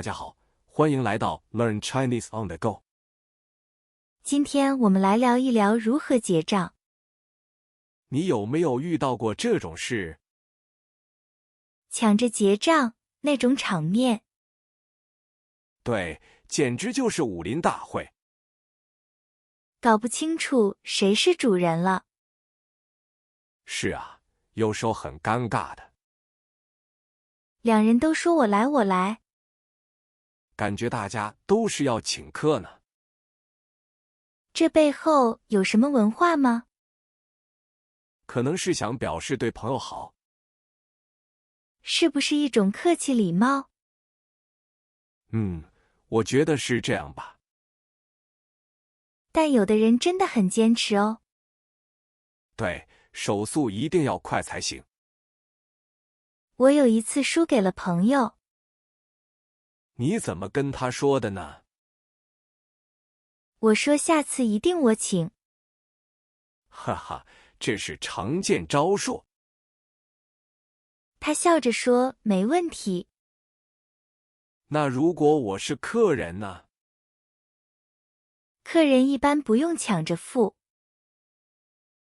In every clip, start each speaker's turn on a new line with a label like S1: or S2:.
S1: 家好，欢迎来到 Learn Chinese on the Go。
S2: 今天我们来聊一聊如何结账。
S1: 你有没有遇到过这种事？
S2: 抢着结账那种场面。
S1: 对，简直就是武林大会。
S2: 搞不清楚谁是主人了。
S1: 是啊，有时候很尴尬的。
S2: 两人都说我来我来，
S1: 感觉大家都是要请客呢。
S2: 这背后有什么文化吗？
S1: 可能是想表示对朋友好。
S2: 是不是一种客气礼貌？
S1: 我觉得是这样吧。
S2: 但有的人真的很坚持哦。
S1: 对，手速一定要快才行。
S2: 我有一次输给了朋友。
S1: 你怎么跟他说的呢？
S2: 我说下次一定我请。
S1: 哈哈，这是常见招数。
S2: 他笑着说没问题。
S1: 那如果我是客人呢？
S2: 客人一般不用抢着付。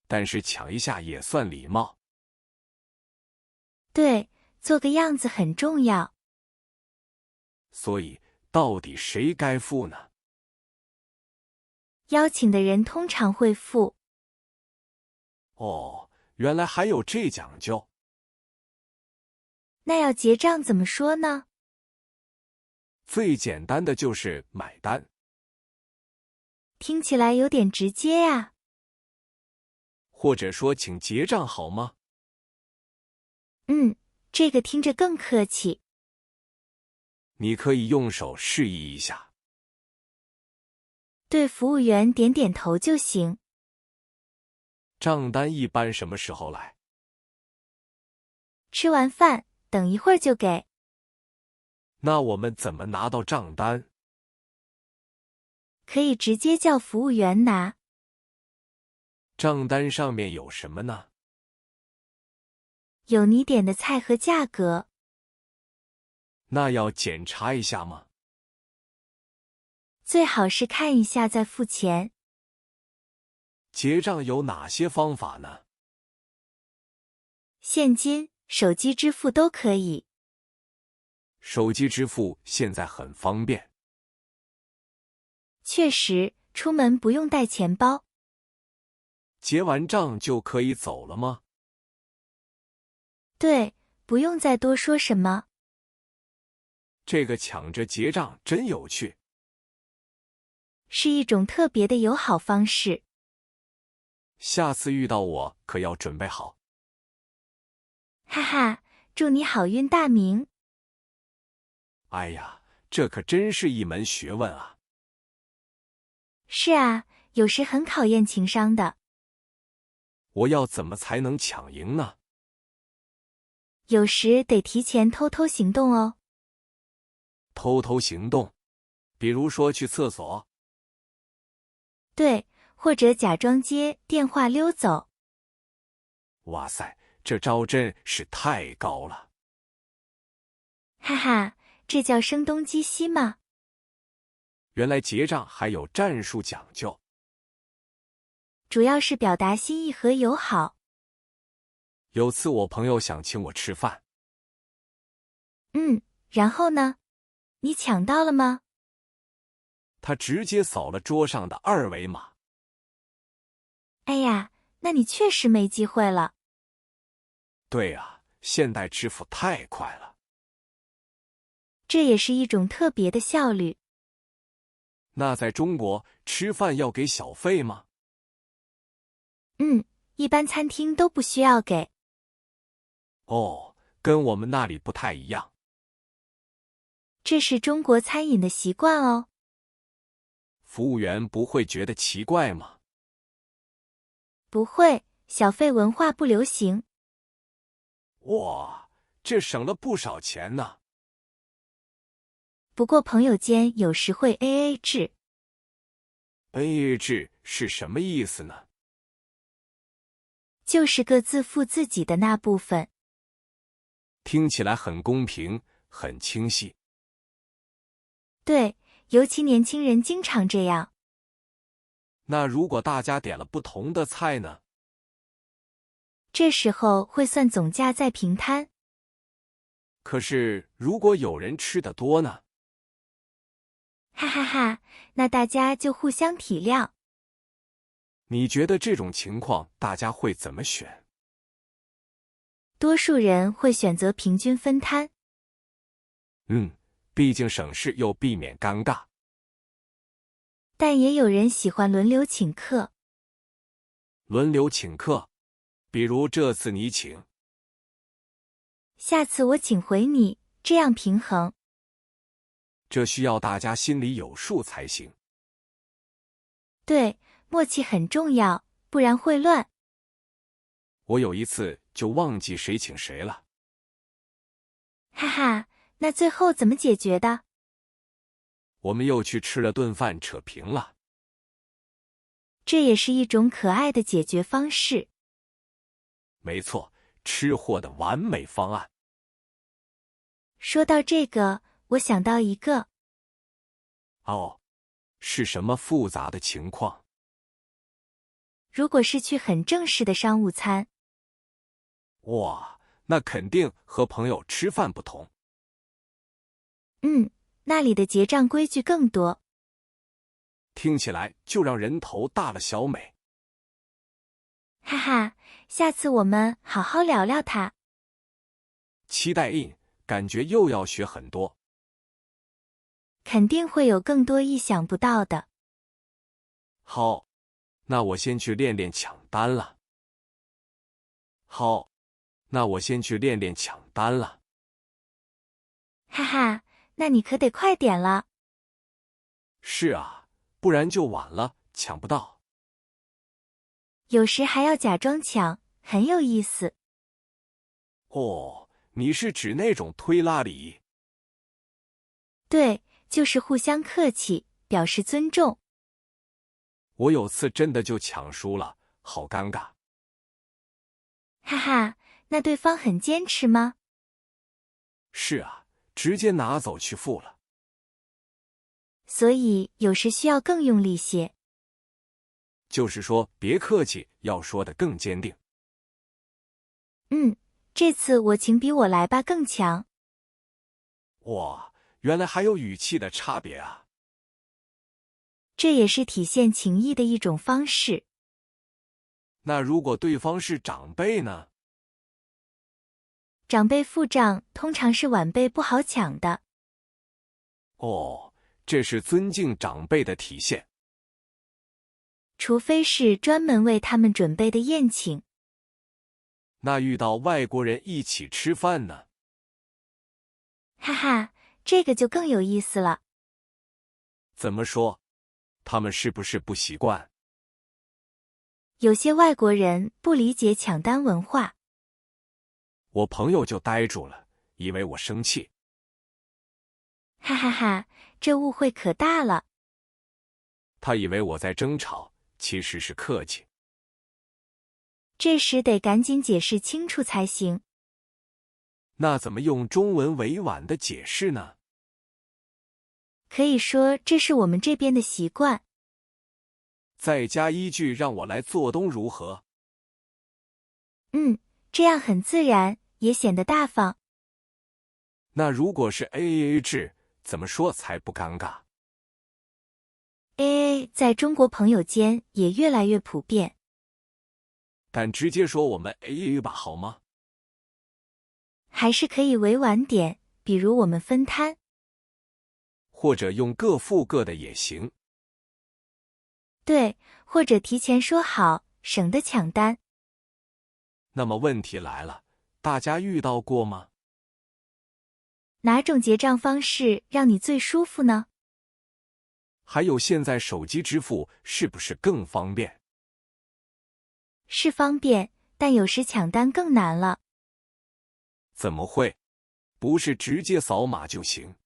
S1: 但是抢一下也算礼貌。
S2: 对，做个样子很重要。
S1: 所以，到底谁该付呢？
S2: 邀请的人通常会付。
S1: 哦，原来还有这讲究。
S2: 那要结账怎么说呢？
S1: 最简单的就是买单。
S2: 听起来有点直接呀。
S1: 或者说请结账好吗？
S2: 这个听着更客气。
S1: 你可以用手示意一下。
S2: 对服务员点点头就行。
S1: 账单一般什么时候来？
S2: 吃完饭，等一会儿就给。
S1: 那我们怎么拿到账单？
S2: 可以直接叫服务员拿。
S1: 账单上面有什么呢？
S2: 有你点的菜和价格。
S1: 那要检查一下吗？
S2: 最好是看一下再付钱。
S1: 结账有哪些方法呢？
S2: 现金、手机支付都可以。
S1: 手机支付现在很方便。
S2: 确实，出门不用带钱包。
S1: 结完账就可以走了吗？
S2: 对，不用再多说什么。
S1: 这个抢着结账真有趣。
S2: 是一种特别的友好方式。
S1: 下次遇到我可要准备好。
S2: 哈哈，祝你好运大名。
S1: 哎呀，这可真是一门学问啊。
S2: 是啊，有时很考验情商的。
S1: 我要怎么才能抢赢呢？
S2: 有时得提前偷偷行动哦。
S1: 偷偷行动，比如说去厕所。
S2: 对，或者假装接电话溜走。
S1: 哇塞，这招真是太高了。
S2: 哈哈，这叫声东击西嘛。
S1: 原来结账还有战术讲究。
S2: 主要是表达心意和友好。
S1: 有次我朋友想请我吃饭。
S2: 然后呢？你抢到了吗？
S1: 他直接扫了桌上的二维码。
S2: 哎呀，那你确实没机会了。
S1: 对啊，现代支付太快了。
S2: 这也是一种特别的效率。
S1: 那在中国吃饭要给小费吗？
S2: 一般餐厅都不需要给。
S1: 哦，跟我们那里不太一样。
S2: 这是中国餐饮的习惯哦。
S1: 服务员不会觉得奇怪吗？
S2: 不会，小费文化不流行。
S1: 哇，这省了不少钱呢。
S2: 不过朋友间有时会 AA 制。
S1: AA 制是什么意思呢？
S2: 就是各自付自己的那部分。
S1: 听起来很公平，很清晰。
S2: 对，尤其年轻人经常这样。
S1: 那如果大家点了不同的菜呢？
S2: 这时候会算总价再平摊。
S1: 可是如果有人吃的多呢？
S2: 哈哈哈，那大家就互相体谅。
S1: 你觉得这种情况大家会怎么选？
S2: 多数人会选择平均分摊。
S1: 毕竟省事又避免尴尬。
S2: 但也有人喜欢轮流请客。
S1: 轮流请客，比如这次你请，
S2: 下次我请回你，这样平衡。
S1: 这需要大家心里有数才行。
S2: 对，默契很重要，不然会乱。
S1: 我有一次就忘记谁请谁了。
S2: 哈哈，那最后怎么解决的？
S1: 我们又去吃了顿饭，扯平了。
S2: 这也是一种可爱的解决方式。
S1: 没错，吃货的完美方案。
S2: 说到这个，我想到一个。
S1: 哦，是什么复杂的情况？
S2: 如果是去很正式的商务餐，
S1: 哇，那肯定和朋友吃饭不同。
S2: 那里的结账规矩更多。
S1: 听起来就让人头大了小美。
S2: 哈哈，下次我们好好聊聊它。
S1: 期待印，感觉又要学很多。
S2: 肯定会有更多意想不到的。
S1: 好，那我先去练练抢单了。好，那我先去练练抢单了。
S2: 哈哈，那你可得快点了。
S1: 是啊，不然就晚了，抢不到。
S2: 有时还要假装抢，很有意思。
S1: 哦，你是指那种推拉礼？
S2: 对，就是互相客气，表示尊重。
S1: 我有次真的就抢输了，好尴尬。
S2: 哈哈，那对方很坚持吗？
S1: 是啊，直接拿走去付了。
S2: 所以有时需要更用力些。
S1: 就是说，别客气，要说得更坚定。
S2: 这次我请比我来吧更强。
S1: 哇，原来还有语气的差别啊！
S2: 这也是体现情谊的一种方式。
S1: 那如果对方是长辈呢？
S2: 长辈付账通常是晚辈不好抢的。
S1: 哦，这是尊敬长辈的体现。
S2: 除非是专门为他们准备的宴请。
S1: 那遇到外国人一起吃饭呢？
S2: 哈哈，这个就更有意思了。
S1: 怎么说？他们是不是不习惯？
S2: 有些外国人不理解抢单文化。
S1: 我朋友就呆住了，以为我生气。
S2: 哈哈哈，这误会可大了。
S1: 他以为我在争吵，其实是客气。
S2: 这时得赶紧解释清楚才行。
S1: 那怎么用中文委婉的解释呢？
S2: 可以说这是我们这边的习惯。
S1: 再加一句让我来做东如何？
S2: 这样很自然，也显得大方。
S1: 那如果是 AA 制，怎么说才不尴尬？
S2: AA 在中国朋友间也越来越普遍。
S1: 但直接说我们 AA 吧，好吗？
S2: 还是可以委婉点，比如我们分摊。
S1: 或者用各付各的也行。
S2: 对，或者提前说好，省得抢单。
S1: 那么问题来了，大家遇到过吗？
S2: 哪种结账方式让你最舒服呢？
S1: 还有现在手机支付是不是更方便？
S2: 是方便，但有时抢单更难了。
S1: 怎么会？不是直接扫码就行？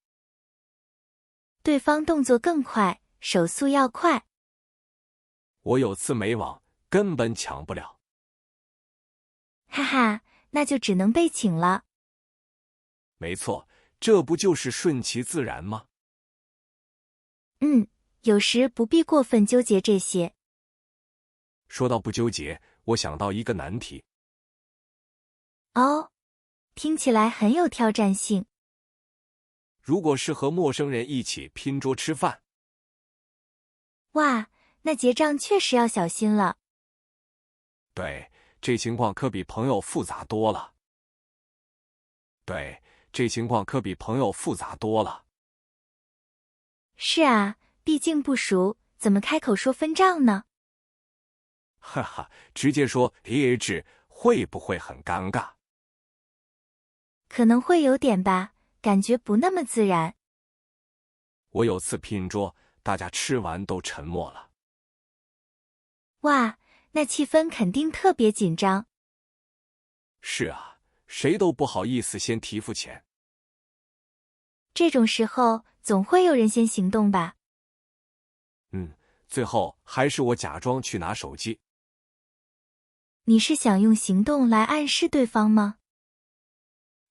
S2: 对方动作更快，手速要快。
S1: 我有次没网，根本抢不了。
S2: 哈哈，那就只能被请了。
S1: 没错，这不就是顺其自然吗？
S2: 有时不必过分纠结这些。
S1: 说到不纠结，我想到一个难题。
S2: 哦，听起来很有挑战性。
S1: 如果是和陌生人一起拼桌吃饭，
S2: 哇，那结账确实要小心了。
S1: 对，这情况可比朋友复杂多了。
S2: 是啊，毕竟不熟，怎么开口说分账呢？
S1: 哈哈，直接说 AA 制会不会很尴尬？
S2: 可能会有点吧，感觉不那么自然。
S1: 我有次拼桌，大家吃完都沉默了。
S2: 哇，那气氛肯定特别紧张。
S1: 是啊，谁都不好意思先提付钱。
S2: 这种时候，总会有人先行动吧？
S1: 最后还是我假装去拿手机。
S2: 你是想用行动来暗示对方吗？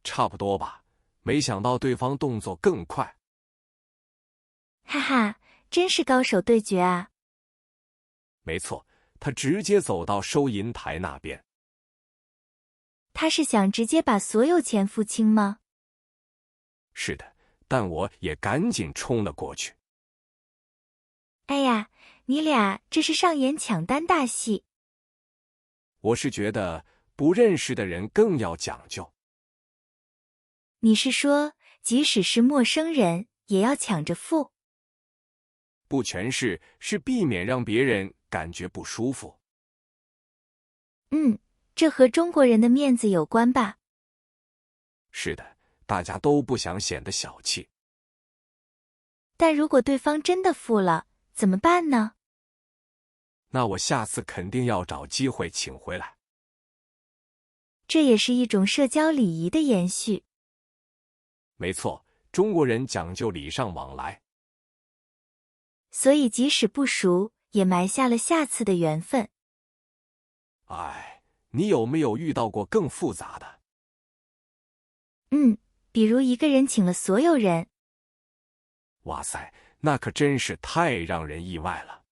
S1: 差不多吧，没想到对方动作更快。
S2: 哈哈，真是高手对决啊！
S1: 没错，他直接走到收银台那边。
S2: 他是想直接把所有钱付清吗？
S1: 是的，但我也赶紧冲了过去。
S2: 哎呀，你俩这是上演抢单大戏。
S1: 我是觉得不认识的人更要讲究。
S2: 你是说，即使是陌生人，也要抢着付？
S1: 不全是，是避免让别人感觉不舒服。
S2: 这和中国人的面子有关吧？
S1: 是的，大家都不想显得小气。
S2: 但如果对方真的付了，怎么办呢？
S1: 那我下次肯定要找机会请回来。
S2: 这也是一种社交礼仪的延续。
S1: 没错，中国人讲究礼尚往来。
S2: 所以即使不熟，也埋下了下次的缘分。
S1: 哎，你有没有遇到过更复杂的？
S2: 比如一个人请了所有人。
S1: 哇塞，那可真是太让人意外了。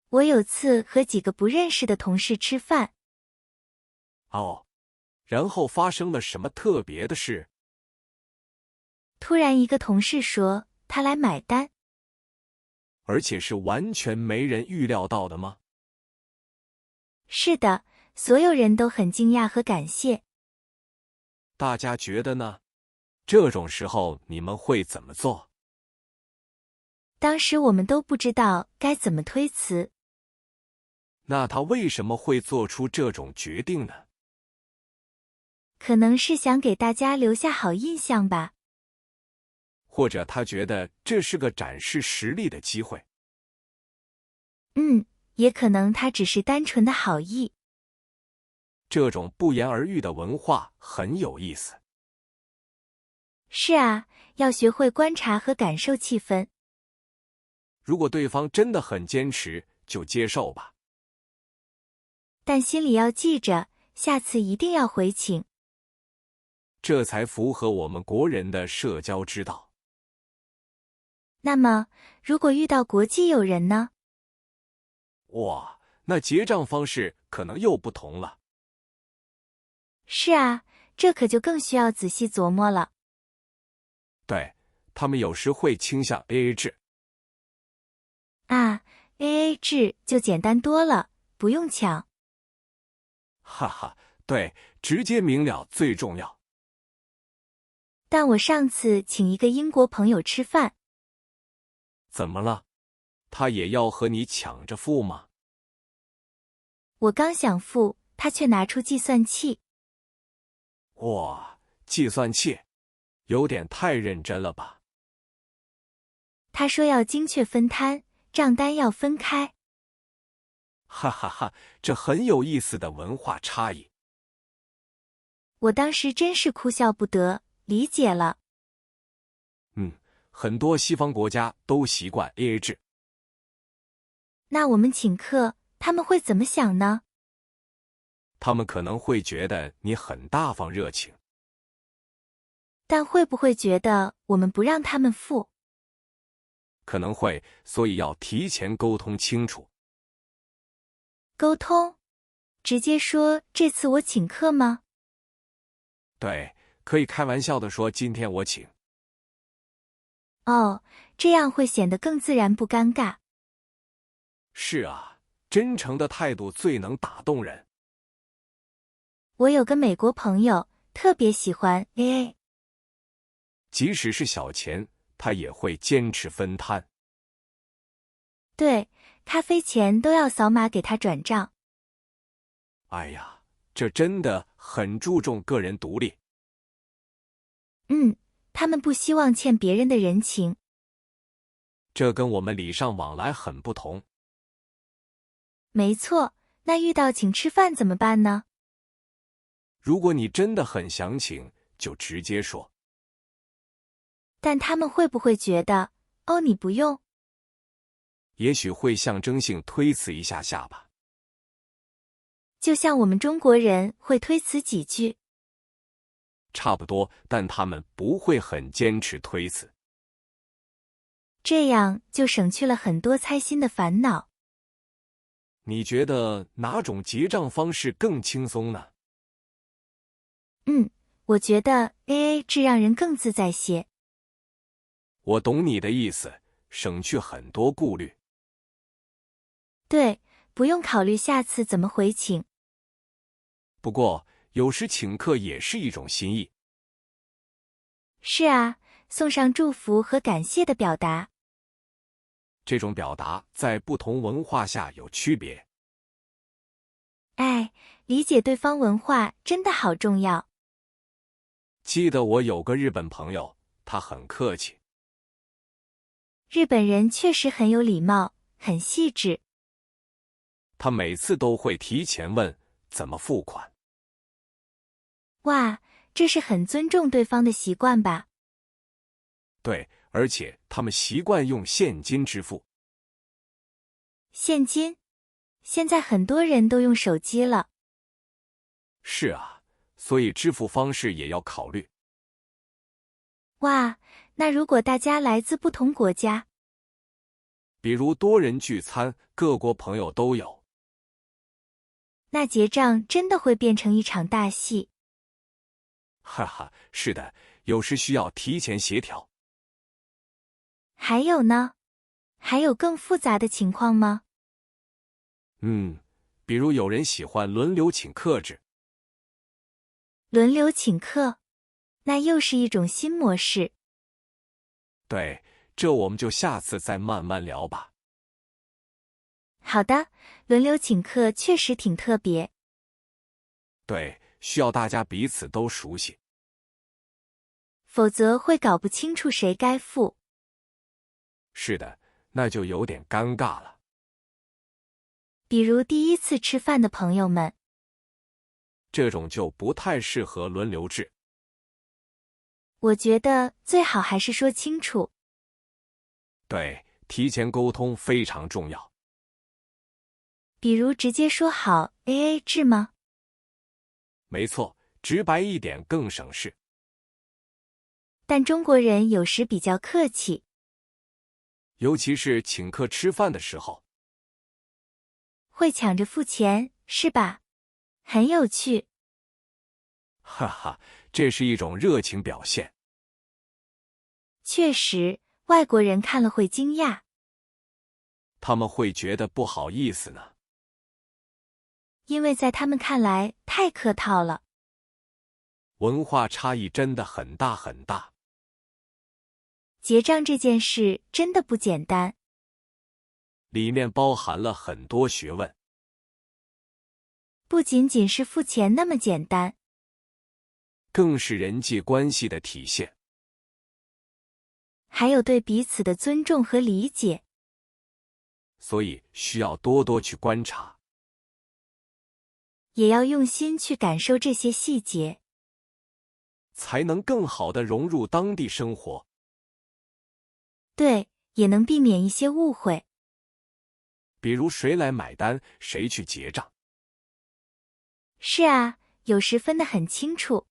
S2: 我有次和几个不认识的同事吃饭。
S1: 哦，然后发生了什么特别的事？
S2: 突然一个同事说他来买单。
S1: 而且是完全没人预料到的吗？
S2: 是的，所有人都很惊讶和感谢。
S1: 大家觉得呢？这种时候你们会怎么做？
S2: 当时我们都不知道该怎么推辞。
S1: 那他为什么会做出这种决定呢？
S2: 可能是想给大家留下好印象吧。
S1: 或者他觉得这是个展示实力的机会。
S2: 也可能他只是单纯的好意。
S1: 这种不言而喻的文化很有意思。
S2: 是啊，要学会观察和感受气氛。
S1: 如果对方真的很坚持，就接受吧。
S2: 但心里要记着，下次一定要回请。
S1: 这才符合我们国人的社交之道。
S2: 那么，如果遇到国际友人呢？
S1: 哇，那结账方式可能又不同了。
S2: 是啊，这可就更需要仔细琢磨了。
S1: 对，他们有时会倾向 AA 制。
S2: AA 制就简单多了，不用抢。
S1: 哈哈，对，直接明了最重要。
S2: 但我上次请一个英国朋友吃饭。
S1: 怎么了？他也要和你抢着付吗？
S2: 我刚想付，他却拿出计算器。
S1: 哇，计算器，有点太认真了吧？
S2: 他说要精确分摊，账单要分开。
S1: 哈哈哈，这很有意思的文化差异。
S2: 我当时真是哭笑不得，理解了。
S1: 很多西方国家都习惯 AA 制。
S2: 那我们请客，他们会怎么想呢？
S1: 他们可能会觉得你很大方热情。
S2: 但会不会觉得我们不让他们付？
S1: 可能会，所以要提前沟通清楚。
S2: 沟通？直接说这次我请客吗？
S1: 对，可以开玩笑的说今天我请。
S2: 哦，这样会显得更自然不尴尬。
S1: 是啊，真诚的态度最能打动人。
S2: 我有个美国朋友，特别喜欢 AA。
S1: 即使是小钱，他也会坚持分摊。
S2: 对，咖啡钱都要扫码给他转账。
S1: 哎呀，这真的很注重个人独立。
S2: 他们不希望欠别人的人情。
S1: 这跟我们礼尚往来很不同。
S2: 没错，那遇到请吃饭怎么办呢？
S1: 如果你真的很想请，就直接说。
S2: 但他们会不会觉得，哦，你不用？
S1: 也许会象征性推辞一下下吧。
S2: 就像我们中国人会推辞几句。
S1: 差不多，但他们不会很坚持推辞。
S2: 这样就省去了很多猜心的烦恼。
S1: 你觉得哪种结账方式更轻松呢？
S2: 我觉得 AA 制让人更自在些。
S1: 我懂你的意思，省去很多顾虑。
S2: 对，不用考虑下次怎么回请。
S1: 不过，有时请客也是一种心意。
S2: 是啊，送上祝福和感谢的表达。
S1: 这种表达在不同文化下有区别。
S2: 哎，理解对方文化真的好重要。
S1: 记得我有个日本朋友，他很客气。
S2: 日本人确实很有礼貌，很细致。
S1: 他每次都会提前问怎么付款。
S2: 哇，这是很尊重对方的习惯吧？
S1: 对，而且他们习惯用现金支付。
S2: 现金？现在很多人都用手机了。
S1: 是啊，所以支付方式也要考虑。
S2: 哇，那如果大家来自不同国家，
S1: 比如多人聚餐，各国朋友都有。
S2: 那结账真的会变成一场大戏。
S1: 哈哈，是的，有时需要提前协调。
S2: 还有呢？还有更复杂的情况吗？
S1: 比如有人喜欢轮流请客制。
S2: 轮流请客，那又是一种新模式。
S1: 对，这我们就下次再慢慢聊吧。
S2: 好的，轮流请客确实挺特别。
S1: 对，需要大家彼此都熟悉。
S2: 否则会搞不清楚谁该付。
S1: 是的，那就有点尴尬了。
S2: 比如第一次吃饭的朋友们，
S1: 这种就不太适合轮流制。
S2: 我觉得最好还是说清楚。
S1: 对，提前沟通非常重要。
S2: 比如直接说好 AA 制吗？
S1: 没错，直白一点更省事。
S2: 但中国人有时比较客气，
S1: 尤其是请客吃饭的时候。
S2: 会抢着付钱，是吧？很有趣。
S1: 哈哈，这是一种热情表现。
S2: 确实，外国人看了会惊讶。
S1: 他们会觉得不好意思呢。
S2: 因为在他们看来太客套了。
S1: 文化差异真的很大很大。
S2: 结账这件事真的不简单。
S1: 里面包含了很多学问。
S2: 不仅仅是付钱那么简单，
S1: 更是人际关系的体现。
S2: 还有对彼此的尊重和理解。
S1: 所以需要多多去观察。
S2: 也要用心去感受这些细节，
S1: 才能更好地融入当地生活。
S2: 对，也能避免一些误会。
S1: 比如谁来买单，谁去结账。
S2: 是啊，有时分得很清楚，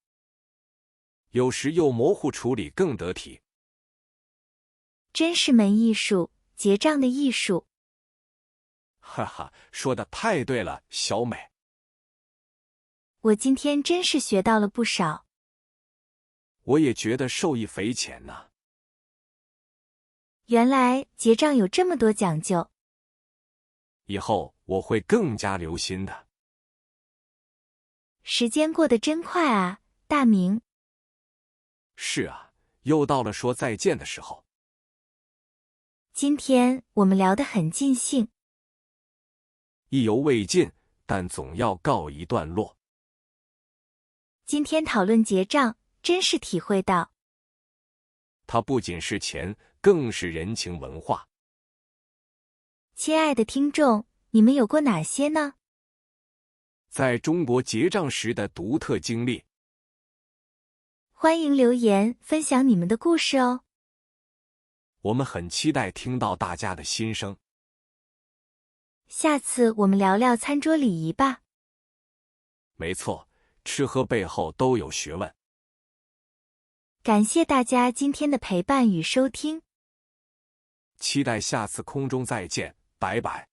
S1: 有时又模糊处理更得体。
S2: 真是门艺术，结账的艺术。
S1: 哈哈，说的太对了，小美。
S2: 我今天真是学到了不少。
S1: 我也觉得受益匪浅呢。
S2: 原来结账有这么多讲究。
S1: 以后我会更加留心的。
S2: 时间过得真快啊，大明。
S1: 是啊，又到了说再见的时候。
S2: 今天我们聊得很尽兴。
S1: 意犹未尽，但总要告一段落。
S2: 今天讨论结账，真是体会到，
S1: 它不仅是钱，更是人情文化。
S2: 亲爱的听众，你们有过哪些呢？
S1: 在中国结账时的独特经历，
S2: 欢迎留言分享你们的故事哦。
S1: 我们很期待听到大家的心声。
S2: 下次我们聊聊餐桌礼仪吧。
S1: 没错，吃喝背后都有学问。
S2: 感谢大家今天的陪伴与收听，
S1: 期待下次空中再见，拜拜。